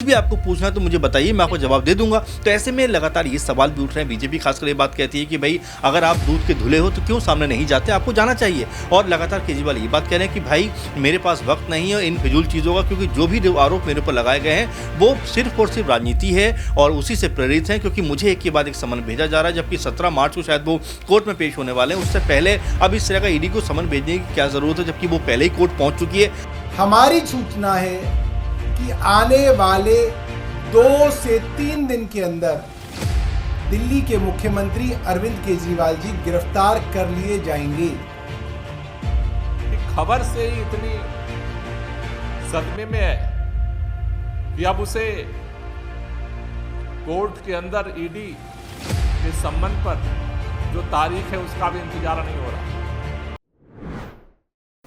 भी आपको पूछना है तो मुझे बताइए, मैं आपको जवाब दे दूंगा। तो ऐसे में लगातार ये सवाल भी उठ रहे हैं। बीजेपी खासकर ये बात कहती है कि भाई अगर आप दूध के धुले हो तो क्यों सामने नहीं जाते, आपको जाना चाहिए। और लगातार केजरीवाल ये बात कह रहे हैं कि भाई मेरे पास वक्त नहीं है इन फिजूल चीज़ों का, क्योंकि जो भी आरोप मेरे ऊपर लगाए गए हैं वो सिर्फ और सिर्फ राजनीति है और उसी से प्रेरित है, क्योंकि मुझे एक के बाद एक समन भेजा जा रहा है, जबकि 17 मार्च को शायद वो कोर्ट में पेश होने वाले हैं। उससे पहले अब इस तरह का ईडी को समन भेजने की क्या जरूरत है, जबकि वो पहले ही कोर्ट पहुंच चुकी है। हमारी सूचना है कि आने वाले 2 से 3 दिन के अंदर दिल्ली के मुख्यमंत्री अरविंद केजरीवाल जी गिरफ्तार कर लिए जाएंगे। खबर से ही इतनी सदमे में है कि अब उसे कोर्ट के अंदर ईडी के संबंध पर जो तारीख है उसका भी इंतजार नहीं हो रहा।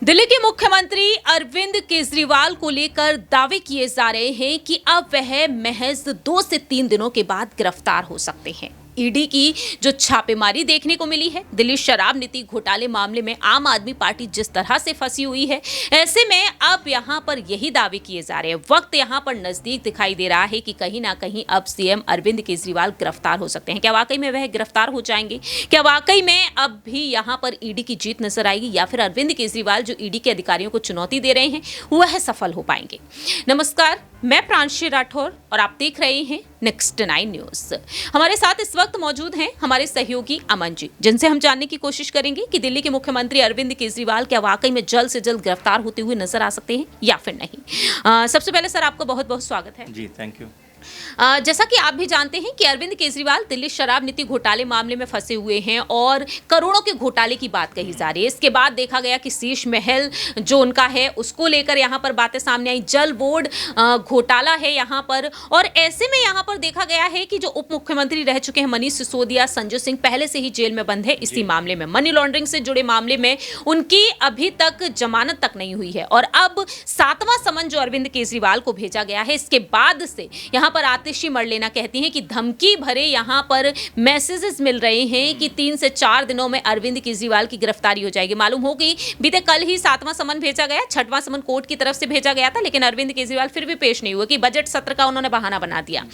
दिल्ली के मुख्यमंत्री अरविंद केजरीवाल को लेकर दावे किए जा रहे हैं कि अब वह महज 2 से 3 दिनों के बाद गिरफ्तार हो सकते हैं। ईडी की जो छापेमारी देखने को मिली है, दिल्ली शराब नीति घोटाले मामले में आम आदमी पार्टी जिस तरह से फंसी हुई है, ऐसे में अब यहां पर यही दावे किए जा रहे हैं। वक्त यहां पर नजदीक दिखाई दे रहा है कि कहीं ना कहीं अब सीएम अरविंद केजरीवाल गिरफ्तार हो सकते हैं। क्या वाकई में वह गिरफ्तार हो जाएंगे? क्या वाकई में अब भी यहां पर ईडी की जीत नजर आएगी, या फिर अरविंद केजरीवाल जो ईडी के अधिकारियों को चुनौती दे रहे हैं वह सफल हो पाएंगे? नमस्कार, मैं प्रांशी राठौर और आप देख रहे हैं नेक्स्ट 9 न्यूज। हमारे साथ इस वक्त मौजूद हैं हमारे सहयोगी अमन जी, जिनसे हम जानने की कोशिश करेंगे कि दिल्ली के मुख्यमंत्री अरविंद केजरीवाल क्या वाकई में जल्द से जल्द गिरफ्तार होते हुए नजर आ सकते हैं या फिर नहीं। सबसे पहले सर, आपका बहुत बहुत स्वागत है। जी, थैंक यू। जैसा कि आप भी जानते हैं कि अरविंद केजरीवाल दिल्ली शराब नीति घोटाले मामले में फंसे हुए हैं और करोड़ों के घोटाले की बात कही जा रही है। इसके बाद देखा गया कि शीश महल जो उनका है उसको लेकर यहां पर बातें सामने आई, जल बोर्ड घोटाला है यहां पर, और ऐसे में यहां पर देखा गया है कि जो उप मुख्यमंत्री रह चुके हैं मनीष सिसोदिया, संजय सिंह पहले से ही जेल में बंद है इसी मामले में। मनी लॉन्ड्रिंग से जुड़े मामले में उनकी अभी तक जमानत तक नहीं हुई है, और अब 7वां समन जो अरविंद केजरीवाल को भेजा गया है, इसके बाद से यहां पर आतिशी मरलेना कहती हैं कि धमकी भरे यहां पर मैसेजेस मिल रहे हैं कि 3 से 4 दिनों में अरविंद केजरीवाल की गिरफ्तारी हो जाएगी। मालूम हो कि बीते कल ही 7वां समन भेजा गया, 6वां समन कोर्ट की तरफ से भेजा गया था, लेकिन अरविंद केजरीवाल फिर भी पेश नहीं हुए कि बजट सत्र का उन्होंने बहाना बना दिया।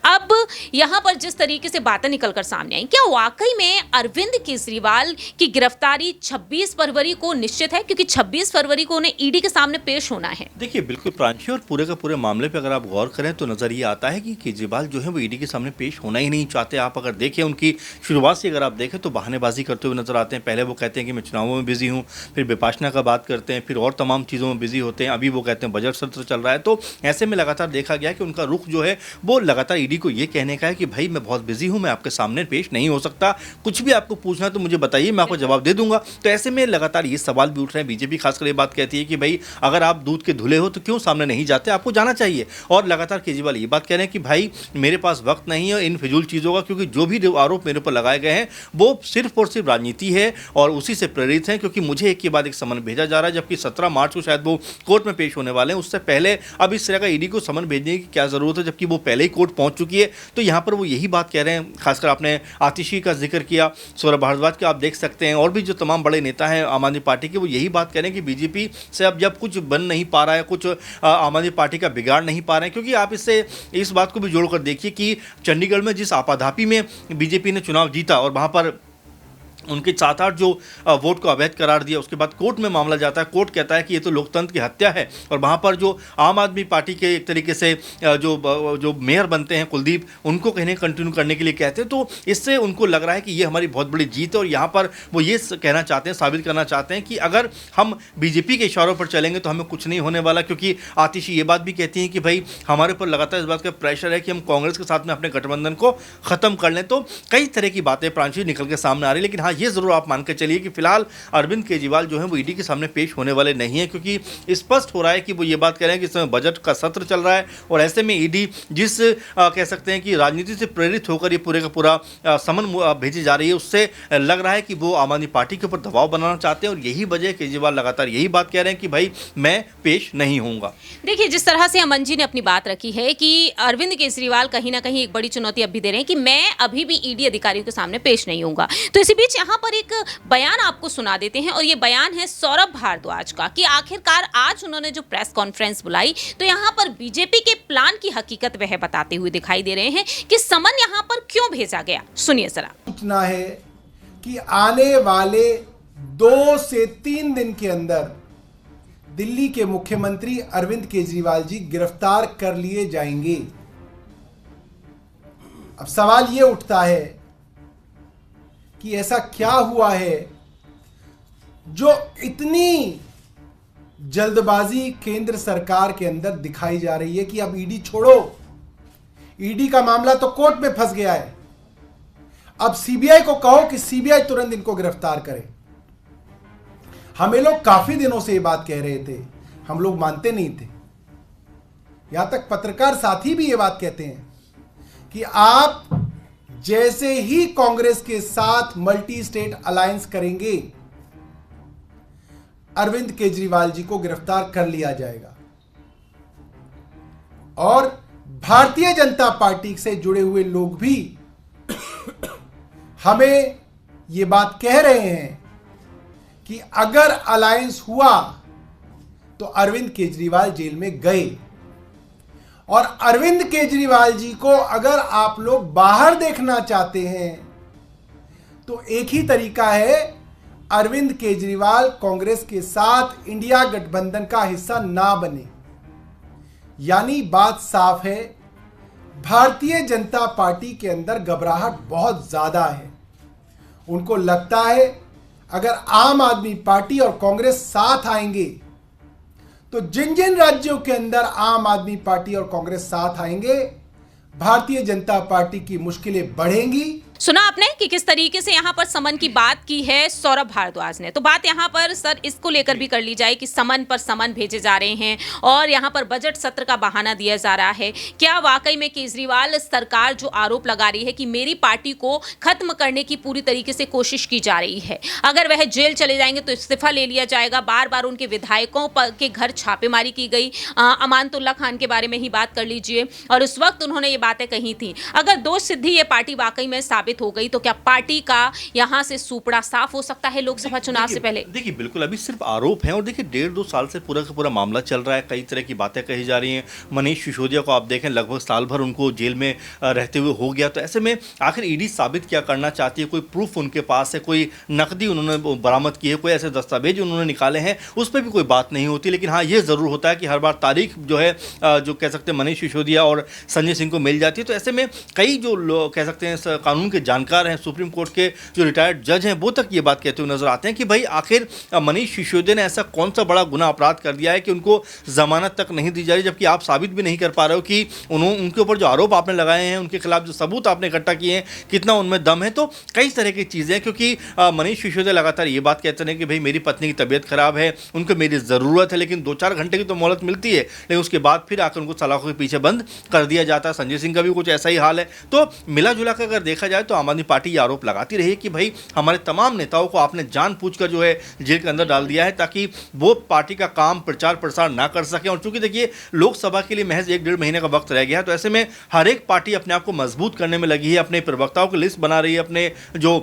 अब यहां पर जिस तरीके से बातें निकलकर सामने आई, क्या वाकई में अरविंद केजरीवाल की गिरफ्तारी 26 फरवरी को निश्चित है? क्योंकि 26 फरवरी को उन्हें ईडी के सामने पेश होना है। देखिए, बिल्कुल प्रांशी, और पूरे का पूरे मामले पे अगर आप गौर करें तो नजर ये आता है कि केजरीवाल जो है वो ईडी के सामने पेश होना ही नहीं चाहते। आप अगर देखें उनकी शुरुआत से अगर आप देखें तो बहानेबाजी करते हुए नजर आते हैं। पहले वो कहते हैं कि मैं चुनावों में बिजी हूं, फिर विपाशना का बात करते हैं, फिर और तमाम चीज़ों में बिजी होते हैं। अभी वो कहते हैं बजट सत्र चल रहा है। तो ऐसे में लगातार देखा गया कि उनका रुख जो है वो लगातार ईडी को ये कहने का है कि भाई मैं बहुत बिजी हूँ, मैं आपके सामने पेश नहीं हो सकता। कुछ भी आपको पूछना है तो मुझे बताइए, मैं आपको जवाब दे दूंगा। तो ऐसे में लगातार ये सवाल भी उठ रहे हैं। बीजेपी खासकर ये बात कहती है कि भाई अगर आप दूध के धुले हो तो क्यों सामने नहीं जाते, आपको जाना चाहिए। और लगातार केजरीवाल ये बात कह रहे हैं कि भाई मेरे पास वक्त नहीं है इन फिजूल चीज़ों का, क्योंकि जो भी आरोप मेरे ऊपर लगाए गए हैं वो सिर्फ और सिर्फ राजनीति है और उसी से प्रेरित है, क्योंकि मुझे एक के बाद एक समन भेजा जा रहा है, जबकि 17 मार्च को शायद वो कोर्ट में पेश होने वाले हैं। उससे पहले अब इस तरह का ईडी को समन भेजने की क्या जरूरत है, जबकि वो पहले ही कोर्ट पहुंच चुकी है। तो यहाँ पर वो यही बात कह रहे हैं। खासकर आपने आतिशी का जिक्र किया, सौरभ भारद्वाज का आप देख सकते हैं, और भी जो तमाम बड़े नेता हैं आम आदमी पार्टी के, वो यही बात कह रहे हैं कि बीजेपी से अब जब कुछ बन नहीं पा रहा है, कुछ आम आदमी पार्टी का बिगाड़ नहीं पा रहे हैं। क्योंकि आप इससे इस बात को भी जोड़कर देखिए कि चंडीगढ़ में जिस आपाधापी में बीजेपी ने चुनाव जीता और वहां पर उनके 7-8 जो वोट को अवैध करार दिया, उसके बाद कोर्ट में मामला जाता है। कोर्ट कहता है कि ये तो लोकतंत्र की हत्या है, और वहाँ पर जो आम आदमी पार्टी के एक तरीके से जो मेयर बनते हैं कुलदीप, उनको कहने कंटिन्यू करने के लिए कहते हैं। तो इससे उनको लग रहा है कि ये हमारी बहुत बड़ी जीत है, और यहाँ पर वो ये कहना चाहते हैं, साबित करना चाहते हैं कि अगर हम बीजेपी के इशारों पर चलेंगे तो हमें कुछ नहीं होने वाला। क्योंकि आतिशी ये बात भी कहती हैं कि भाई हमारे ऊपर लगातार इस बात का प्रेशर है कि हम कांग्रेस के साथ में अपने गठबंधन को ख़त्म कर लें। तो कई तरह की बातें प्रांशी निकल के सामने आ रही है। लेकिन ये जरूर आप मान के चलिए कि फिलहाल अरविंद केजरीवाल जो है वो ईडी के सामने पेश होने वाले नहीं है, क्योंकि स्पष्ट हो रहा है कि वो ये बात कह रहे हैं कि इस समय बजट का सत्र चल रहा है, और ऐसे में ईडी जिस कह सकते हैं कि राजनीति से प्रेरित होकर ये पूरे का पूरा समन भेजी जा रही है, उससे लग रहा है कि वो आम आदमी पार्टी के ऊपर दबाव बनाना चाहते हैं। और यही वजह केजरीवाल लगातार यही बात कह रहे हैं कि भाई मैं पेश नहीं होऊंगा। देखिए, जिस तरह से अमन जी ने अपनी बात रखी है कि अरविंद केजरीवाल कहीं ना कहीं एक बड़ी चुनौती अब भी दे रहे हैं कि मैं अभी भी ईडी अधिकारियों के सामने पेश नहीं होऊंगा। तो इसी बीच यहाँ पर एक बयान आपको सुना देते हैं और ये बयान है सौरभ भारद्वाज का कि आखिरकार आज उन्होंने जो प्रेस कॉन्फ्रेंस बुलाई तो यहाँ पर बीजेपी के प्लान की हकीकत वह बताते हुए दिखाई दे रहे हैं कि समन यहाँ पर क्यों भेजा गया। सुनिए जरा। सूचना है कि आने वाले 2 से 3 दिन के अंदर दिल्ली के मुख्यमंत्री अरविंद केजरीवाल जी गिरफ्तार कर लिए जाएंगे। अब सवाल यह उठता है कि ऐसा क्या हुआ है जो इतनी जल्दबाजी केंद्र सरकार के अंदर दिखाई जा रही है कि अब ईडी छोड़ो, ईडी का मामला तो कोर्ट में फंस गया है, अब सीबीआई को कहो कि सीबीआई तुरंत इनको गिरफ्तार करे। हमें लोग काफी दिनों से ये बात कह रहे थे, हम लोग मानते नहीं थे। यहां तक पत्रकार साथी भी ये बात कहते हैं कि आप जैसे ही कांग्रेस के साथ मल्टी स्टेट अलायंस करेंगे अरविंद केजरीवाल जी को गिरफ्तार कर लिया जाएगा। और भारतीय जनता पार्टी से जुड़े हुए लोग भी हमें यह बात कह रहे हैं कि अगर अलायंस हुआ तो अरविंद केजरीवाल जेल में गए, और अरविंद केजरीवाल जी को अगर आप लोग बाहर देखना चाहते हैं तो एक ही तरीका है, अरविंद केजरीवाल कांग्रेस के साथ इंडिया गठबंधन का हिस्सा ना बने। यानी बात साफ है, भारतीय जनता पार्टी के अंदर घबराहट बहुत ज्यादा है। उनको लगता है अगर आम आदमी पार्टी और कांग्रेस साथ आएंगे तो जिन जिन राज्यों के अंदर आम आदमी पार्टी और कांग्रेस साथ आएंगे भारतीय जनता पार्टी की मुश्किलें बढ़ेंगी। सुना आपने कि किस तरीके से यहाँ पर समन की बात की है सौरभ भारद्वाज ने। तो बात यहाँ पर सर इसको लेकर भी कर ली जाए कि समन पर समन भेजे जा रहे हैं और यहाँ पर बजट सत्र का बहाना दिया जा रहा है। क्या वाकई में केजरीवाल सरकार जो आरोप लगा रही है कि मेरी पार्टी को खत्म करने की पूरी तरीके से कोशिश की जा रही है, अगर वह जेल चले जाएंगे तो इस्तीफा ले लिया जाएगा। बार बार उनके विधायकों के घर छापेमारी की गई। अमानतुल्लाह खान के बारे में ही बात कर लीजिए, और उस वक्त उन्होंने ये बातें कही थी। अगर दोष सिद्धि ये पार्टी वाकई में साबित हो गई तो क्या पार्टी का यहां से सुपड़ा साफ हो सकता है लोकसभा चुनाव से पहले? देखिए बिल्कुल अभी सिर्फ आरोप हैं, और देखिए 1.5-2 साल से पूरा का पूरा मामला चल रहा है। कई तरह की बातें कही जा रही हैं। मनीष सिसोदिया को आप देखें, लगभग साल भर उनको जेल में रहते हुए हो गया। तो ऐसे में आखिर ईडी साबित क्या करना चाहती है? कोई प्रूफ उनके पास है? कोई नकदी उन्होंने बरामद की है? कोई ऐसे दस्तावेज उन्होंने निकाले हैं? उस पर भी कोई बात नहीं होती। लेकिन हाँ, ये ज़रूर होता है कि हर बार तारीख जो है जो कह सकते हैं मनीष सिसोदिया और संजय सिंह को मिल जाती है। तो ऐसे में कई जो लोग कह सकते हैं कानून के जानकार हैं, सुप्रीम कोर्ट के जो रिटायर्ड जज हैं, वो तक ये बात कहते हुए नजर आते हैं कि भाई आखिर मनीष सिसोदिया ने ऐसा कौन सा बड़ा गुनाह अपराध कर दिया है कि उनको जमानत तक नहीं दी जा रही, जबकि आप साबित भी नहीं कर पा रहे हो कि उनके ऊपर जो आरोप आपने लगाए हैं, उनके खिलाफ जो सबूत आपने इकट्ठा किए हैं, कितना उनमें दम है। तो कई तरह की चीज़ें, क्योंकि मनीष सिसोदिया लगातार ये बात कहते हैं कि भाई मेरी पत्नी की तबीयत खराब है, उनको मेरी ज़रूरत है, लेकिन 2-4 घंटे की तो मोहलत मिलती है, लेकिन उसके बाद फिर आकर उनको सलाखों के पीछे बंद कर दिया जाता है। संजय सिंह का भी कुछ ऐसा ही हाल है। तो मिला जुला कर अगर देखा जाए तो आम आदमी पार्टी ये आरोप लगाती रही है कि भाई हमारे तमाम नेताओं को आपने जानबूझकर जो है जेल के अंदर डाल दिया है ताकि वो पार्टी का काम प्रचार प्रसार ना कर सके। और चूंकि देखिए लोकसभा के लिए महज 1-1.5 महीने का वक्त रह गया है, तो ऐसे में हर एक पार्टी अपने आप को मजबूत करने में लगी है, अपने प्रवक्ताओं की लिस्ट बना रही है, अपने जो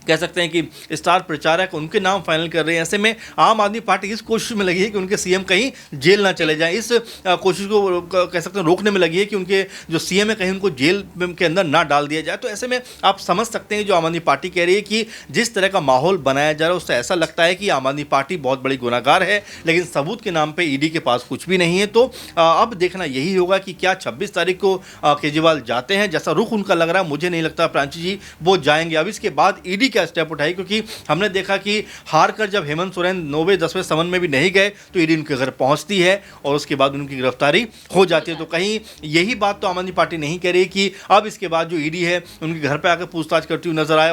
कह सकते हैं कि स्टार प्रचारक उनके नाम फाइनल कर रहे हैं। ऐसे में आम आदमी पार्टी इस कोशिश में लगी है कि उनके सीएम कहीं जेल ना चले जाएं। इस कोशिश को कह सकते हैं रोकने में लगी है कि उनके जो सीएम है कहीं उनको जेल के अंदर ना डाल दिया जाए। तो ऐसे में आप समझ सकते हैं जो आम आदमी पार्टी कह रही है कि जिस तरह का माहौल बनाया जा रहा है उससे ऐसा लगता है कि आम आदमी पार्टी बहुत बड़ी गुनाहगार है, लेकिन सबूत के नाम पर ईडी के पास कुछ भी नहीं है। तो अब देखना यही होगा कि क्या 26 तारीख को केजरीवाल जाते हैं, जैसा रुख उनका लग रहा है मुझे नहीं लगता प्रांची जी वो जाएंगे। अब इसके बाद ईडी क्या स्टेप उठाई, क्योंकि हमने देखा कि हार कर जब हेमंत सोरेन 9वें-10वें समन में भी नहीं गए तो ईडी उनके घर पहुंचती है और उसके बाद उनकी गिरफ्तारी हो जाती है। तो कहीं यही बात तो आम आदमी पार्टी नहीं कह रही कि अब इसके बाद जो ईडी है उनके घर पर आकर पूछताछ करती हुई नजर आए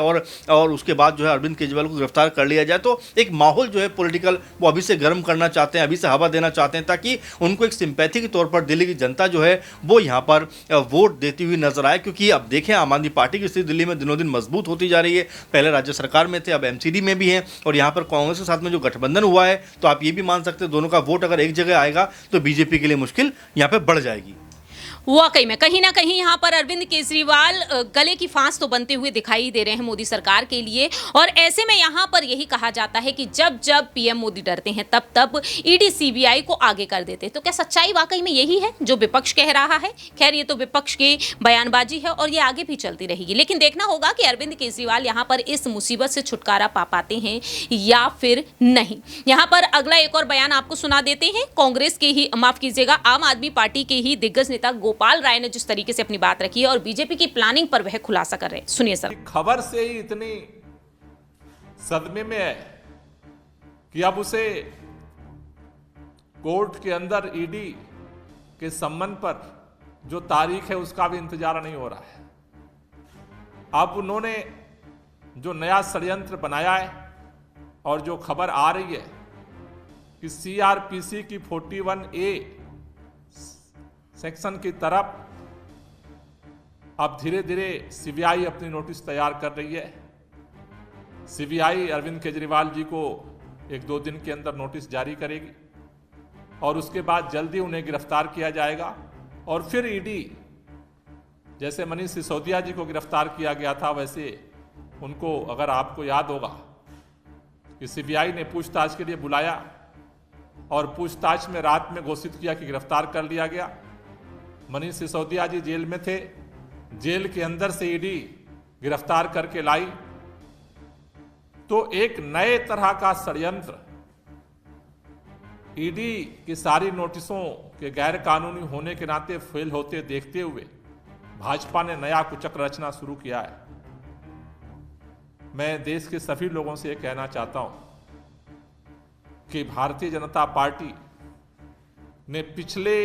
और उसके बाद जो है अरविंद केजरीवाल को गिरफ्तार कर लिया जाए। तो एक माहौल जो है पॉलिटिकल वो अभी से गर्म करना चाहते हैं, अभी से हवा देना चाहते हैं, ताकि उनको एक सिंपैथी के तौर पर दिल्ली की जनता जो है वो यहाँ पर वोट देती हुई नजर आए। क्योंकि अब देखें आम आदमी पार्टी की स्थिति दिल्ली में दिनों दिन मजबूत होती जा रही है। पहले राज्य सरकार में थे, अब एमसीडी में भी हैं, और यहाँ पर कांग्रेस के साथ में जो गठबंधन हुआ है तो आप ये भी मान सकते हैं दोनों का वोट अगर एक जगह आएगा तो बीजेपी के लिए मुश्किल यहाँ पे बढ़ जाएगी। वाकई में कहीं ना कहीं यहाँ पर अरविंद केजरीवाल गले की फांस तो बनते हुए दिखाई दे रहे हैं मोदी सरकार के लिए। और ऐसे में यहाँ पर यही कहा जाता है कि जब जब पीएम मोदी डरते हैं तब तब ईडी सीबीआई को आगे कर देते हैं। तो क्या सच्चाई वाकई में यही है जो विपक्ष कह रहा है? खैर, ये तो विपक्ष की बयानबाजी है और ये आगे भी चलती रहेगी, लेकिन देखना होगा कि अरविंद केजरीवाल यहाँ पर इस मुसीबत से छुटकारा पा पाते हैं या फिर नहीं। यहाँ पर अगला एक और बयान आपको सुना देते हैं। कांग्रेस के ही, माफ कीजिएगा, आम आदमी पार्टी के ही दिग्गज नेता गोपाल राय ने जिस तरीके से अपनी बात रखी है और बीजेपी की प्लानिंग पर वह खुलासा कर रहे हैं, सुनिए सर। खबर से ही इतनी सदमे में है कि अब उसे कोर्ट के अंदर ईडी के सम्मन पर जो तारीख है उसका भी इंतजार नहीं हो रहा है। अब उन्होंने जो नया षड्यंत्र बनाया है और जो खबर आ रही है कि सीआरपीसी की 41A सेक्शन की तरफ अब धीरे धीरे सीबीआई अपनी नोटिस तैयार कर रही है। सीबीआई अरविंद केजरीवाल जी को 1-2 दिन के अंदर नोटिस जारी करेगी और उसके बाद जल्दी उन्हें गिरफ्तार किया जाएगा। और फिर ईडी, जैसे मनीष सिसोदिया जी को गिरफ्तार किया गया था, वैसे उनको, अगर आपको याद होगा, कि सीबीआई ने पूछताछ के लिए बुलाया और पूछताछ में रात में घोषित किया कि गिरफ्तार कर लिया गया। मनीष सिसोदिया जी जेल में थे, जेल के अंदर से ईडी गिरफ्तार करके लाई। तो एक नए तरह का षड्यंत्र ईडी की सारी नोटिसों के गैर कानूनी होने के नाते फेल होते देखते हुए भाजपा ने नया कुचक्र रचना शुरू किया है। मैं देश के सभी लोगों से यह कहना चाहता हूं कि भारतीय जनता पार्टी ने पिछले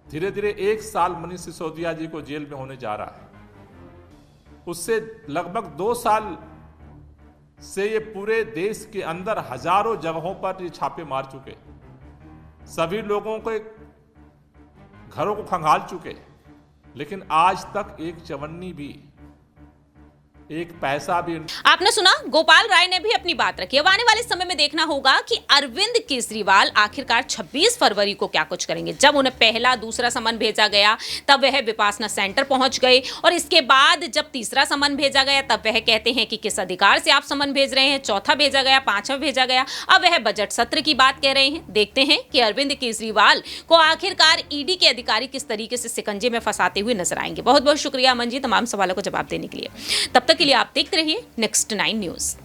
धीरे धीरे 1 साल मनीष सिसोदिया जी को जेल में होने जा रहा है, उससे लगभग 2 साल से ये पूरे देश के अंदर हजारों जगहों पर ये छापे मार चुके, सभी लोगों के घरों को खंगाल चुके, लेकिन आज तक एक चवन्नी भी, एक पैसा भी। आपने सुना, गोपाल राय ने भी अपनी बात रखी। अब आने वाले समय में देखना होगा कि अरविंद केजरीवाल आखिरकार 26 फरवरी को क्या कुछ करेंगे। जब उन्हें पहला दूसरा समन भेजा गया तब वह विपासना सेंटर पहुंच गए और इसके बाद जब तीसरा समन भेजा गया तब वह कहते हैं कि किस अधिकार से आप समन भेज रहे हैं, चौथा भेजा गया, पांचवा भेजा गया, अब वह बजट सत्र की बात कह रहे हैं। देखते हैं कि अरविंद केजरीवाल को आखिरकार ईडी के अधिकारी किस तरीके से शिकंजे में फंसाते हुए नजर आएंगे। बहुत बहुत शुक्रिया अमन जी तमाम सवालों को जवाब देने के लिए। तब तक के लिए आप देखते रहिए नेक्स्ट 9 न्यूज़।